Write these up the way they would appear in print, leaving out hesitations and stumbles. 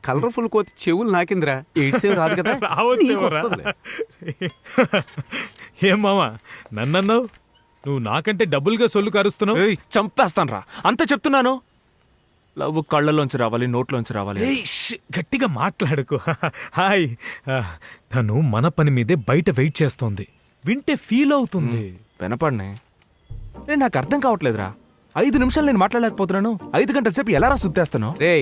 Colourful కోతి చెవులు నాకిందిరా. AIDS ఏం రాదు కదా. నీకు వస్తుందిలే. ఏం మామా నన్నన్నావు? నువ్వు నాకంటే డబ్బులుగా సొల్లు కరుస్తున్నావు. చంపేస్తాను రా, అంత చెప్తున్నాను. లవ్ కళ్ళలోంచి రావాలి, నోట్లోంచి రావాలి. గట్టిగా మాట్లాడుకో. హాయ్, తను మన పని మీదే బయట వెయిట్ చేస్తోంది. వింటే ఫీల్ అవుతుంది. వినపడినే నేను, నాకు అర్థం కావట్లేదురా. 5 నిమిషాలు నేను మాట్లాడలేకపోతున్నాను, 5 గంటల సేపు ఎలా రా సుత్తేస్తాను? రే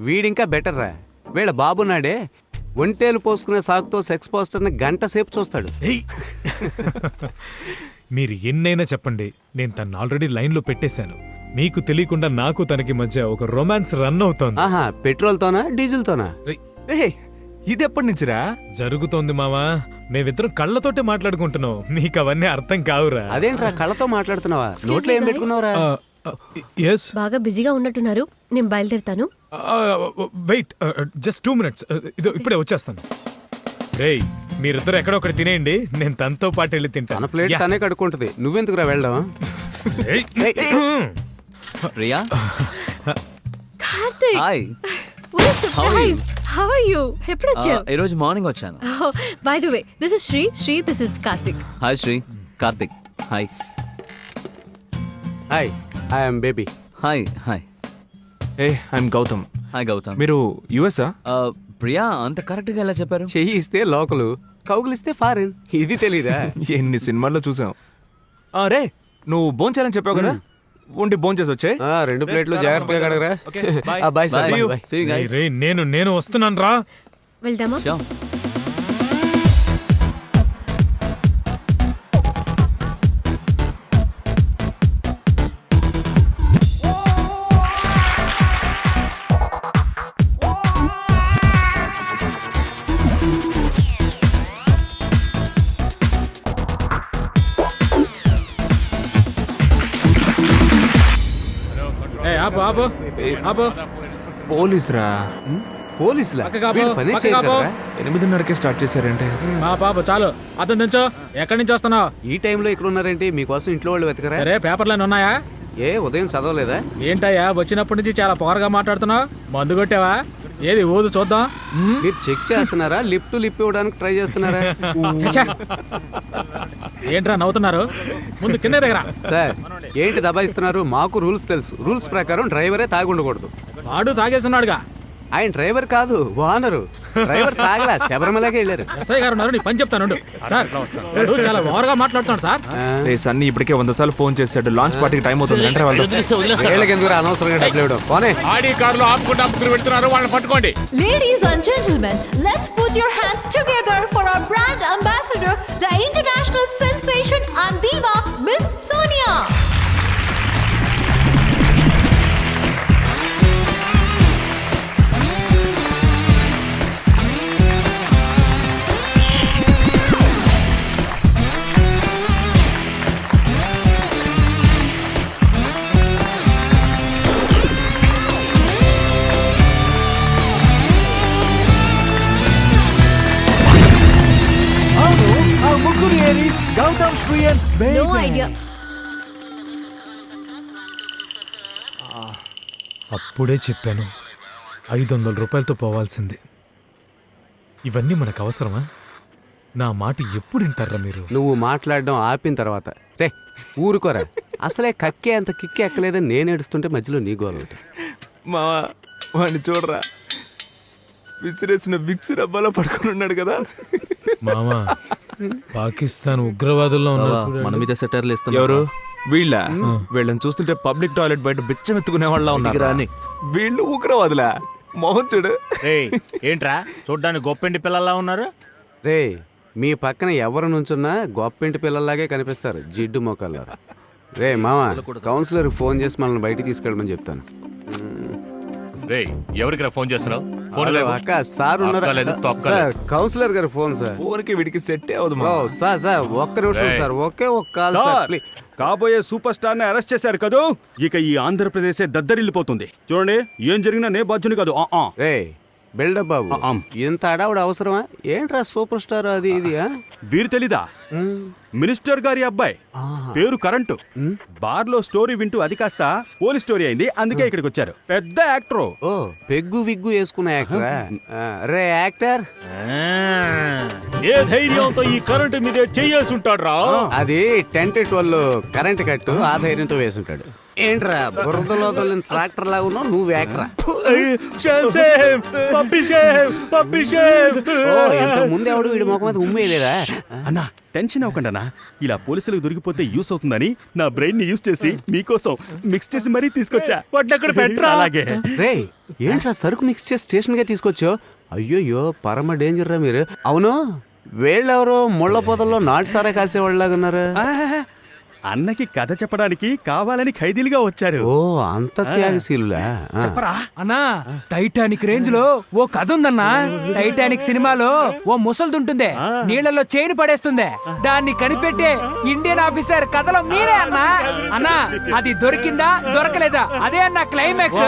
వీడింకా బెటర్ రా. వీళ్ళ బాబున్నాడే ఒంటేలు పోసుకునే సాకుతో సెక్స్ పోస్టర్ని గంట సేపు చూస్తాడు. మీరు ఎన్నైనా చెప్పండి, నేను తను ఆల్రెడీ లైన్లో పెట్టేశాను. మీకు తెలియకుండా నాకు తనకి మధ్య ఒక రొమాన్స్ రన్ అవుతోంది. ఆహా, పెట్రోల్తోనా డీజిల్తోనా? ఇది ఎప్పటి నుంచిరా జరుగుతోంది మావా. మేమిద్దరం కళ్ళతోటే మాట్లాడుకుంటున్నాం. మీకు అవన్నీ అర్థం కావురా. అదేంట్రా కళ్ళతో మాట్లాడుతున్నావా? నోట్లో ఏం పెట్టుకున్నావురా? బాగా బిజీగా ఉన్నట్టున్నారు, నేను బయలుదేరుతాను. Wait, just 2 minutes. ఇదో ఇప్పుడే వచ్చేస్తాను. రేయ్, మీరిద్దరు ఎక్కడొక్కడి తినేయండి, నేను తనతో పాటు వెళ్ళి తన తింటాను. ప్లేట్ తనే కడుక్కుంటది, నువ్వెందుకురా వెళ్ళడం? Priya, Karthik, hi. what a surprise. How are you? ఎప్పుడు వచ్చావు? ఈ రోజు మార్నింగ్ వచ్చాను. Oh, by the way, this is Sri, this is Karthik. Hi Sri, Karthik. Hi. Hi, I'm Baby. Hi. Hi. I'm Gautam. Hi Gautam. మీరు యుఎస్ఆ? ప్రియా అంత కరెక్ట్ గా ఎలా చెప్పారు? చెయ్యి ఇస్తే లోకలు, కౌగులిస్తే ఫారిన్. ఇది తెలీదా? ఎన్ని సినిమాల్లో చూసాం. రే, నువ్వు భోంచేయాలని చెప్పావు కదా, ఉండి భోంచేసి వచ్చే. 2 ప్లేట్లు జాగ్రత్తగా కడగరా. Bye sir. See you guys. రేయ్, నేను వస్తున్నాను రా. వెళ్దామా? Sure. పోలీసురా? పోలీసులా? పక్కగా వీళ్ళు పనే చేయగలరా? 8:30కే స్టార్ట్ చేశారంటే. పాప చాలు, అతను దించో. ఎక్కడి నుంచి వస్తున్నావు? ఈ టైంలో ఇక్కడ ఉన్నారేంటి? మీకోసం ఇంట్లో వాళ్ళు వెతకరా? సరే, పేపర్లైనా ఉన్నాయా? ఏ ఉదయం చదవలేదా? ఏంటయ్యా, వచ్చినప్పటి నుంచి చాలా పొగరగా మాట్లాడుతున్నావు. మందు కొట్టావా? ఏది ఊదు చూద్దాం. మీరు చెక్ చేస్తున్నారా? లిప్ ఇవ్వడానికి ట్రై చేస్తున్నారా? ఏంట్రా నవ్వుతున్నారు? ముందు కింద దగ్గర. సార్ ఏంటి దబాయిస్తున్నారు? మాకు రూల్స్ తెలుసు. రూల్స్ ప్రకారం డ్రైవరే తాగి ఉండకూడదు. వాడు తాగేస్తున్నాడుగా. ఆయన డ్రైవర్ కాదు, ఓనరు. డ్రైవర్ తాగలా, శబరిమలకే వెళ్ళారు. ఎస్ఐ గారు ఉన్నారు, నీ పని చెప్తాను సార్. వాడు చాలా ఓవర్గా మాట్లాడుతున్నాడు సార్. సన్నీ ఇప్పటికే 100 సార్లు ఫోన్ చేశాడు. లాంచ్ పార్టీకి టైం అవుతుంది. వీళ్ళకెందుకు అనవసరంగా డబ్బులు ఇవ్వడం? పోనీ. ఆడి కార్లో ఆపుకుంటూ వెళ్తున్నారు, వాళ్ళని పట్టుకోండి. Ladies and gentlemen, let's put your hands together for our brand ambassador, the international sensation and diva, Miss Sonia. No idea. అప్పుడే చెప్పాను, 500 రూపాయలతో పోవాల్సింది. ఇవన్నీ మనకు అవసరమా? నా మాట ఎప్పుడు వింటారా మీరు? నువ్వు మాట్లాడడం ఆపిన తర్వాత రే ఊరుకోరా. అసలే కక్కే అంత కిక్కే ఎక్కలేదని నేను ఏడుస్తుంటే మధ్యలో నీ గోల ఒకటి. మావా, వాడిని చూడరా, విసిరేసిన విక్స్ డబ్బాలో పడుకుని ఉన్నాడు కదా. మామా, పాకిస్తాన్ ఉగ్రవాదుల్లో ఉన్నారు. మన మీద సెటర్లు ఇస్తున్నారు. ఎవరు వీళ్ళని చూస్తుంటే పబ్లిక్ టాయిలెట్ బయట బిచ్చం ఎత్తుకునే వాళ్ళ ఉన్నారు. వీళ్ళు ఉగ్రవాదులా? మోహన్ చూడు. ఏంట్రా చూడ్డానికి గొప్పింటి పిల్లల్లా ఉన్నారు? రే మీ పక్కన ఎవరు నుంచున్నా గొప్పింటి పిల్లల్లాగే కనిపిస్తారు, జిడ్డు మొక్కలు. రే మామ, కౌన్సిలర్ ఫోన్ చేసి మనల్ని బయటికి తీసుకెళ్ళమని చెప్తాను. రేయ్, ఎవరికి ఫోన్ చేస్తున్నావు? అక్క సార్ ఉన్నారు సార్. కౌన్సిలర్ గారు ఫోన్ సార్. ఫోన్కి వీడికి సెట్ అవ్వదు. సార్ ఒక్క నిమిషం సార్, ఒకే ఒక్క కాల్ సార్ ప్లీజ్. కాబోయే సూపర్ స్టార్ ని అరెస్ట్ చేశారు కదూ, ఇక ఈ ఆంధ్రప్రదేశ్ దద్దరిల్లిపోతుంది. చూడండి, ఏం జరిగినా నే బాధ్యుని కాదు. రే బిల్డప్ బాబు, ఇంత అడావుడు అవసరమా? ఏంట్రా సూపర్ స్టార్ అది ఇది? వీరు తెలీదా? మినిస్టర్ గారి అబ్బాయి, పేరు కరెంటు. బార్లో స్టోరీ వింటూ అది కాస్త పోలీస్ స్టోరీ అయింది, అందుకే ఇక్కడికి వచ్చారు. పెద్ద యాక్టరు. ఓ పెగ్గు విగ్గు వేసుకున్న యాక్టరా? రే యాక్టర్, ఏ ధైర్యంతో ఈ కరెంటు మీదే చెయ్యేసి ఉంటాడు రా? అది 10-12 కరెంట్ కట్టు, ఆ ధైర్యంతో వేసుంటాడు. ఏంట్రా బురదలో ట్రాక్టర్ లాగా ఉన్నావు, నువ్వు యాక్టరా? ఎంత ముందు ఎవడు వీడి మొఖం మీద ఉమ్మేయలేదా? అన్నా టెన్షన్ అవ్వకండి అన్నా, ఇలా పోలీసులకు దొరికిపోతే యూస్ అవుతుందని నా బ్రెయిన్ ని యూస్ చేసి మీకోసం మిక్స్ చేసి మరీ తీసుకొచ్చా. అక్కడ పెట్టరా? అలాగే. రే ఏంట్రా సరుకు మిక్స్ చేసి స్టేషన్ గా తీసుకొచ్చావు? అయ్యోయ్యో పరమ డేంజర్ రా మీరు. అవును వీళ్ళెవరో ముళ్ళ పొదల్లో నాటు సారా కాసేవాళ్ళలాగా ఉన్నారు. ఆహాహా. అన్నకి కథ చెప్పడానికి కావాలని ఖైదీలుగా వచ్చారు. ఓ అంత త్యాగశీలులా? చెప్పరా? అన్నా టైటానిక్ రేంజ్ లో ఓ కథ ఉందన్నా. టైటానిక్ సినిమాలో ఓ ముసల్దుంటుంది, నీళ్లలో చైన్ పడేస్తుంది, దాన్ని కనిపెట్టే ఇండియన్ ఆఫీసర్ కథలో మీరే అన్నా. అన్నా అది దొరికిందా దొరకలేదా అదే అన్న క్లైమాక్స్.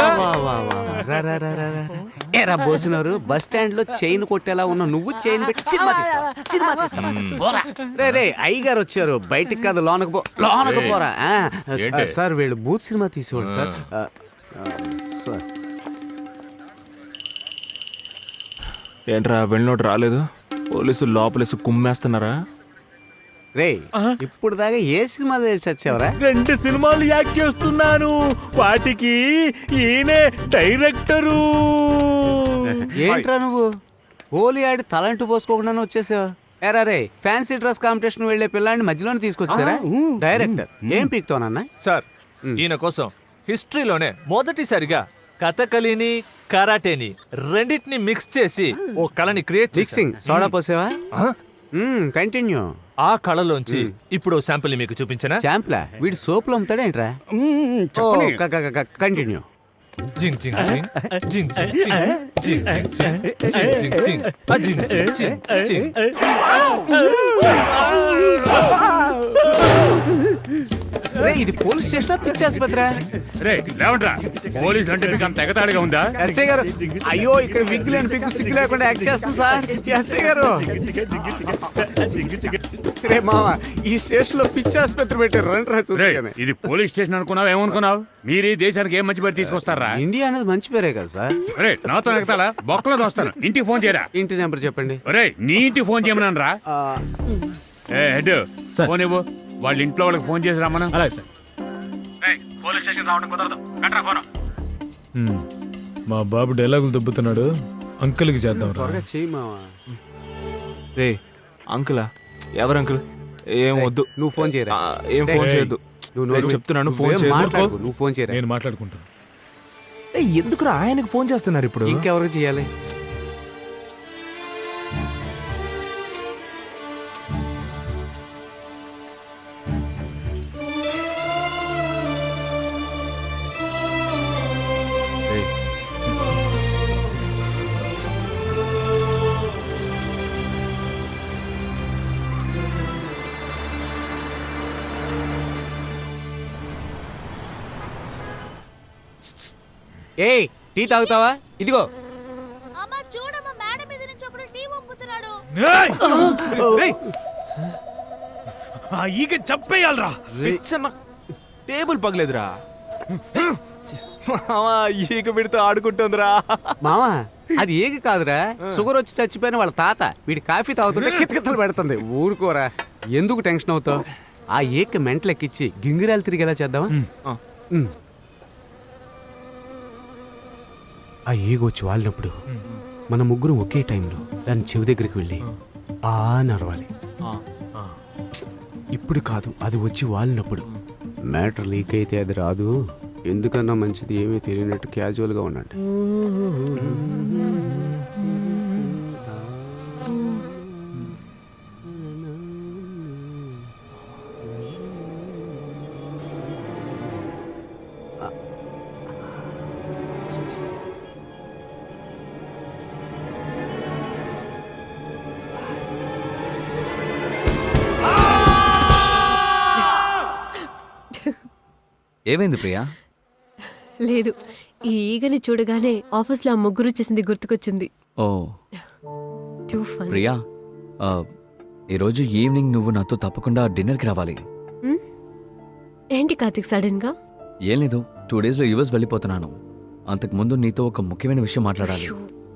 ఏరా బోసినారు, బస్ స్టాండ్ లో చైన్ కొట్టేలా ఉన్న నువ్వు చైన్ పెట్టి సినిమా తీస్తావా? సినిమా తీస్తావా? పోరా. రే రే అయ్యగారు వచ్చారు, బయటికి కాదు లోనకు పో, లోనకు పోరా. సార్ వీళ్ళు బూత్ సినిమా తీసేవాళ్ళు సార్. సార్ ఏంట్రా వెళ్ళినోడు రాలేదు? పోలీసులు లోపలేసి కుమ్మేస్తున్నారా? రే ఇప్పుడు దాకా ఏ సినిమా చేసి వచ్చావరా? 2 సినిమాలు యాక్ట్ చేస్తున్నాను, వాటికి ఈయనే డైరెక్టరు. ఏంట్రా నువ్వు హోలీ ఆడి తలంటూ పోసుకోకుండానే వచ్చేసావు? ఎరా రే ఫ్యాన్సీ డ్రెస్ కాంపిటీషన్ వెళ్లే పిల్లాడిని మధ్యలోనే తీసుకొచ్చారా? డైరెక్టర్ ఏం పీక్తోనన్నా? సార్ ఈయన కోసం హిస్టరీలోనే మొదటిసారిగా కథకళిని కరాటేని రెండింటిని మిక్స్ చేసి ఓ కళని క్రియేట్ మిక్సింగ్ సోడా పోసేవా? కంటిన్యూ. ఆ కళలోంచి ఇప్పుడు శాంపిల్ మీకు చూపించనా? శాంప్లా? వీడి సోపులు అమ్ముతాడేంట్రా? కంటిన్యూ. జింగ్ జింగ్ జింగ్ జింగ్ జింగ్ జింగ్ జింగ్ జింగ్ జింగ్ ఆ జింగ్ జింగ్ జింగ్. రే ఇది పోలీస్ స్టేషన్ పిచ్చి ఆసుపత్రి? రే లేవంట్రా, పోలీస్ అంటే మీకు అంత ఎగతాళిగా ఉందా? ఎస్ఐ గారు అయ్యో ఇక్కడ విగ్గు లేని పిగ్గు సిగ్గు లేకుండా యాక్ట్ చేస్తుంది సార్. ఎస్ఐ గారు రే మామ ఈ స్టేషన్ లో పిచ్చి ఆసుపత్రి పెట్టారు, రండి రా చూద్దాం. ఇది పోలీస్ స్టేషన్ అనుకున్నావు, ఏమనుకున్నావు? మీరు ఈ దేశానికి ఏం మంచి పేరు తీసుకొస్తారా? ఇండియా అనేది మంచి పేరే కదా సార్. రే నాతో ఎగతాలా? బొక్కలో దోస్తాను. ఇంటికి ఫోన్ చేయరా? ఇంటి నెంబర్ చెప్పండి. రే నీ ఇంటికి ఫోన్ చేయమన్నాను రా. ఏ హెడ్ ఫోన్ ఇవ్వు, వాళ్ళ ఇంట్లో వాళ్ళకి ఫోన్ చేసి రమ్మను. అలాగే సార్. పోలీస్ స్టేషన్ రావడం కుదరదు, కట్రా ఫోన్. మా బాబు డైలాగులు దొబ్బుతున్నాడు, అంకుల్కి చేద్దాం రా. త్వరగా చెయ్యి మామ. రే అంకులా? ఎవరు అంకుల్? ఏం వద్దు, నువ్వు ఫోన్ చేయరా? ఏం ఫోన్ చేయొద్దు. నువ్వు చెప్తున్నాను ఫోన్ నువ్వేం చేయొద్దు. మాట్లాడకు, నువ్వు ఫోన్ చేయరా? నేను మాట్లాడుకుంటాను. ఎందుకురా ఆయనకు ఫోన్ చేస్తున్నారు ఇప్పుడు? ఇంకెవరికి చేయాలి? ఏయ్ టీ తాగుతావా? ఇదిగో. అమ్మ చూడమ్మ, మేడం మీద నుంచి ఒకడు టీ పంపుతున్నాడు. ఆ ఈగ చంపేయాలరా. టేబుల్ పగలేదురా. ఈగ పెడితే ఆడుకుంటుందిరా. మామా అది ఏగి కాదురా, షుగర్ వచ్చి చచ్చిపోయిన వాళ్ళ తాత వీడి కాఫీ తాగుతుంటే కితకితలు పెడుతుంది. ఊరుకోరా, ఎందుకు టెన్షన్ అవుతావు? ఆ ఏక మెంటలెక్కిచ్చి గింగిరాలు తిరిగేలా చేద్దామా? ఆ ఏగ వచ్చి వాలినప్పుడు మన ముగ్గురు ఒకే టైంలో దాని చెవి దగ్గరికి వెళ్ళి ఆ నరవాలి. ఇప్పుడు కాదు, అది వచ్చి వాలినప్పుడు. మ్యాటర్ లీక్ అయితే అది రాదు. ఎందుకన్నా మంచిది ఏమీ తెలియనట్టు క్యాజువల్గా ఉండండి. ఏమైంది ప్రియా? లేదు, ఈ ఈగని చూడగానే ఆఫీస్లో ఆ ముగ్గురు చేసింది గుర్తుకొచ్చింది. ఓ Too funny. ప్రియా, ఈరోజు ఈవినింగ్ నువ్వు నాతో తప్పకుండా డిన్నర్కి రావాలి. ఏంటి కార్తిక్ సడన్ గా? ఏం లేదు, 2 days లో యుఎస్ వెళ్ళిపోతున్నాను. అంతకుముందు నీతో ఒక ముఖ్యమైన విషయం మాట్లాడాలి.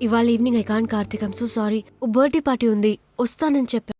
ఇవాళ evening I can't Karthik, I'm so sorry. ఓ బర్త్డే పార్టీ ఉంది, వస్తానని చెప్పా.